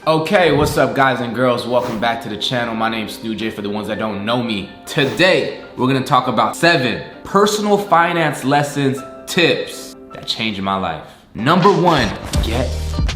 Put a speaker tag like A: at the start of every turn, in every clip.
A: Okay, what's up guys and girls? Welcome back to the channel. My name's SnewJ for the ones that don't know me. Today, we're gonna talk about 7 personal finance lessons, tips that changed my life. Number 1, get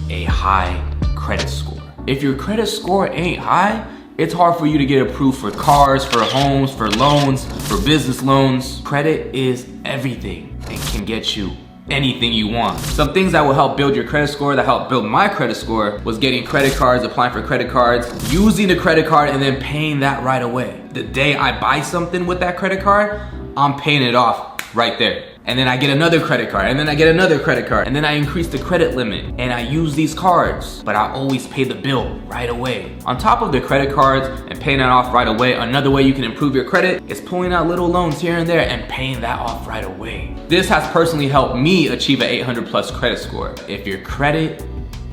A: a high credit score. If your credit score ain't high, it's hard for you to get approved for cars, for homes, for loans, for business loans. Credit is everything and can get you anything you want. Some things that will help build your credit score, that helped build my credit score, was getting credit cards, applying for credit cards, using the credit card and then paying that right away. The day I buy something with that credit card, I'm paying it off right there. And then I get another credit card, and then I get another credit card, and then I increase the credit limit, and I use these cards, but I always pay the bill right away. On top of the credit cards and paying that off right away, another way you can improve your credit is pulling out little loans here and there and paying that off right away. This has personally helped me achieve an 800+ credit score. If your credit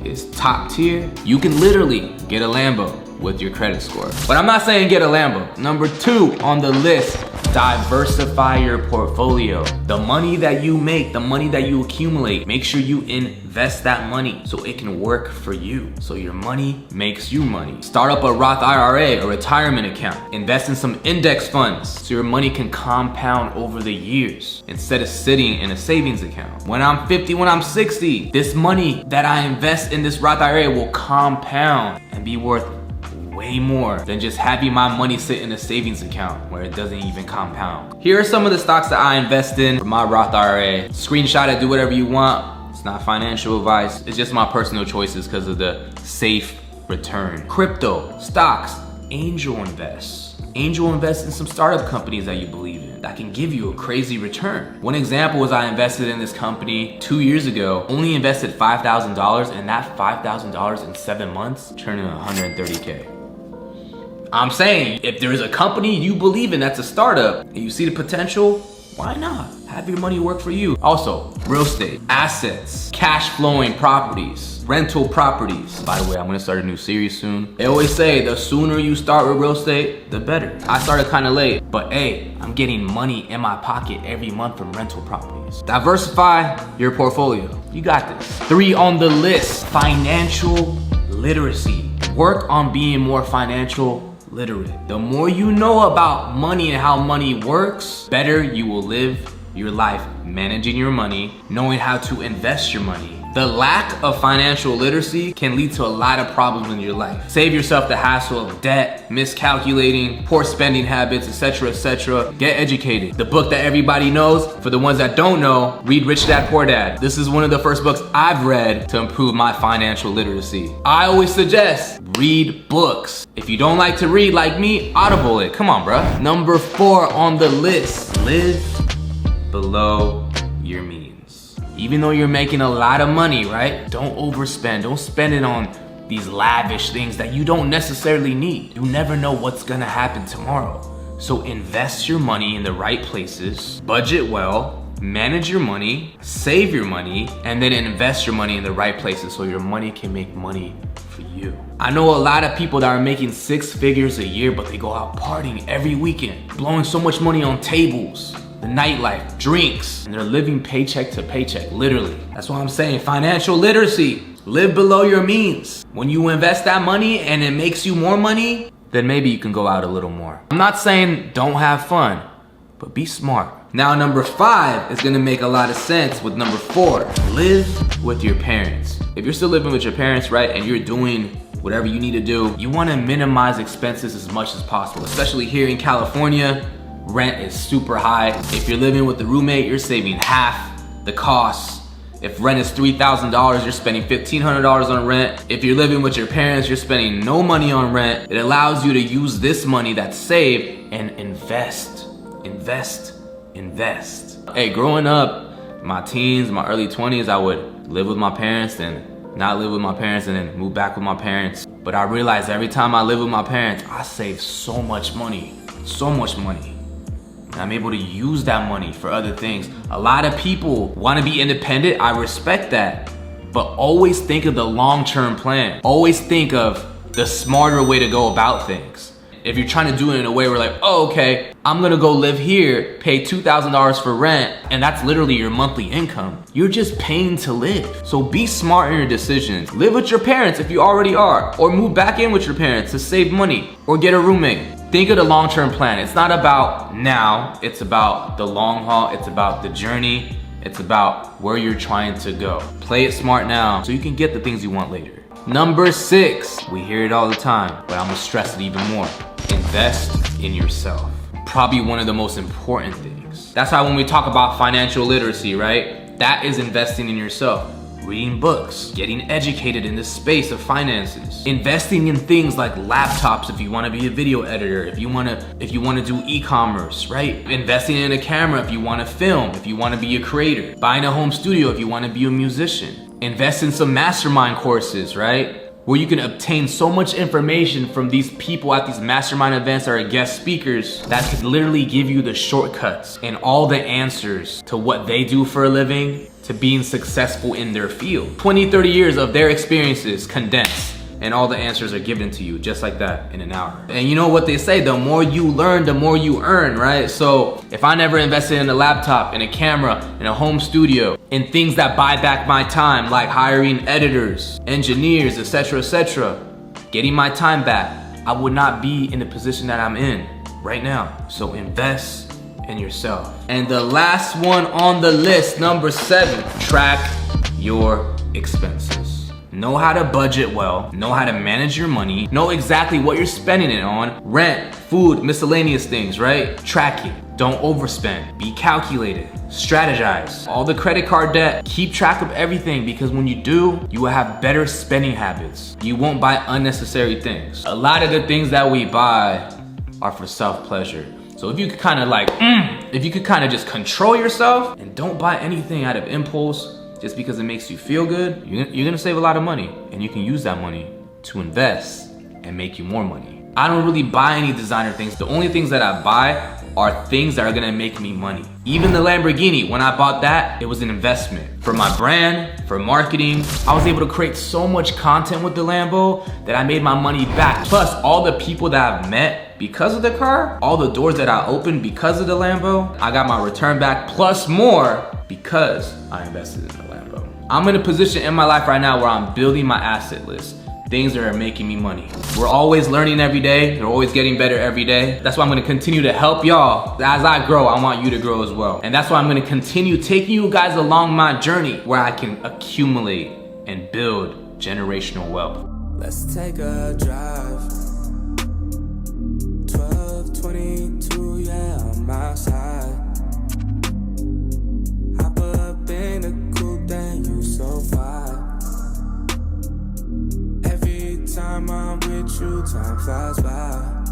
A: is top tier, you can literally get a Lambo with your credit score. But I'm not saying get a Lambo. Number 2 on the list, diversify your portfolio. The money that you make, the money that you accumulate, make sure you invest that money so it can work for you. So your money makes you money. Start up a Roth IRA, a retirement account. Invest in some index funds so your money can compound over the years instead of sitting in a savings account. When I'm 50, when I'm 60, this money that I invest in this Roth IRA will compound and be worth way more than just having my money sit in a savings account where it doesn't even compound. Here are some of the stocks that I invest in for my Roth IRA. Screenshot it, do whatever you want. It's not financial advice. It's just my personal choices because of the safe return. Crypto, stocks, angel invest. Angel invest in some startup companies that you believe in that can give you a crazy return. One example was I invested in this company 2 years ago, only invested $5,000, and that $5,000 in 7 months turned into $130K. I'm saying, if there is a company you believe in that's a startup and you see the potential, why not? Have your money work for you. Also, real estate, assets, cash flowing properties, rental properties. By the way, I'm gonna start a new series soon. They always say the sooner you start with real estate, the better. I started kind of late, but hey, I'm getting money in my pocket every month from rental properties. Diversify your portfolio. You got this. 3 on the list, financial literacy. Work on being more financial literate. The more you know about money and how money works, better you will live your life managing your money, knowing how to invest your money. The lack of financial literacy can lead to a lot of problems in your life. Save yourself the hassle of debt, miscalculating, poor spending habits, etc., etc. Get educated. The book that everybody knows, for the ones that don't know, read Rich Dad Poor Dad. This is one of the first books I've read to improve my financial literacy. I always suggest read books. If you don't like to read like me, Audible it. Come on, bruh. Number 4 on the list, live below your means. Even though you're making a lot of money, right? Don't overspend. Don't spend it on these lavish things that you don't necessarily need. You never know what's gonna happen tomorrow. So invest your money in the right places, budget well, manage your money, save your money, and then invest your money in the right places so your money can make money for you. I know a lot of people that are making 6 figures a year, but they go out partying every weekend, blowing so much money on tables, the nightlife, drinks, and they're living paycheck to paycheck, literally. That's why I'm saying financial literacy. Live below your means. When you invest that money and it makes you more money, then maybe you can go out a little more. I'm not saying don't have fun, but be smart. Now, number 5 is gonna make a lot of sense with number 4. Live with your parents. If you're still living with your parents, right, and you're doing whatever you need to do, you wanna minimize expenses as much as possible, especially here in California. Rent is super high. If you're living with a roommate, you're saving half the cost. If rent is $3,000, you're spending $1,500 on rent. If you're living with your parents, you're spending no money on rent. It allows you to use this money that's saved and invest. Hey, growing up, my teens, my early 20s, I would live with my parents, then not live with my parents, and then move back with my parents. But I realized every time I live with my parents, I save so much money. I'm able to use that money for other things. A lot of people want to be independent. I respect that. But always think of the long-term plan. Always think of the smarter way to go about things. If you're trying to do it in a way where like, oh, okay, I'm gonna go live here, pay $2,000 for rent, and that's literally your monthly income. You're just paying to live. So be smart in your decisions. Live with your parents if you already are, or move back in with your parents to save money, or get a roommate. Think of the long-term plan. It's not about now, it's about the long haul, it's about the journey, it's about where you're trying to go. Play it smart now so you can get the things you want later. Number 6, we hear it all the time, but I'm gonna stress it even more. Invest in yourself. Probably one of the most important things. That's why when we talk about financial literacy, right? That is investing in yourself. Reading books, getting educated in the space of finances, investing in things like laptops if you want to be a video editor, if you want to do e-commerce, right? Investing in a camera if you want to film, if you want to be a creator, buying a home studio if you want to be a musician. Invest in some mastermind courses, right? Where you can obtain so much information from these people at these mastermind events or guest speakers that could literally give you the shortcuts and all the answers to what they do for a living, to being successful in their field. 20, 30 years of their experiences condensed, and all the answers are given to you just like that in an hour. And you know what they say, the more you learn, the more you earn, right? So if I never invested in a laptop, in a camera, in a home studio, in things that buy back my time, like hiring editors, engineers, etc., getting my time back, I would not be in the position that I'm in right now. So invest in yourself. And the last one on the list, number 7, track your expenses. Know how to budget well, know how to manage your money, know exactly what you're spending it on, rent, food, miscellaneous things, right? Track it. Don't overspend. Be calculated. Strategize. All the credit card debt, keep track of everything, because when you do, you will have better spending habits. You won't buy unnecessary things. A lot of the things that we buy are for self-pleasure. So if you could kind of like, if you could kind of just control yourself and don't buy anything out of impulse just because it makes you feel good, you're gonna save a lot of money, and you can use that money to invest and make you more money. I don't really buy any designer things. The only things that I buy are things that are gonna make me money. Even the Lamborghini, when I bought that, it was an investment. For my brand, for marketing, I was able to create so much content with the Lambo that I made my money back. Plus, all the people that I've met because of the car, all the doors that I opened because of the Lambo, I got my return back, plus more because I invested in the Lambo. I'm in a position in my life right now where I'm building my asset list. Things that are making me money. We're always learning every day. We're always getting better every day. That's why I'm gonna continue to help y'all. As I grow, I want you to grow as well. And that's why I'm gonna continue taking you guys along my journey where I can accumulate and build generational wealth.
B: Let's take a drive. 12:22, yeah, I'm outside. Hop up in the coupe, then you so fine. Time I'm with you, time flies by.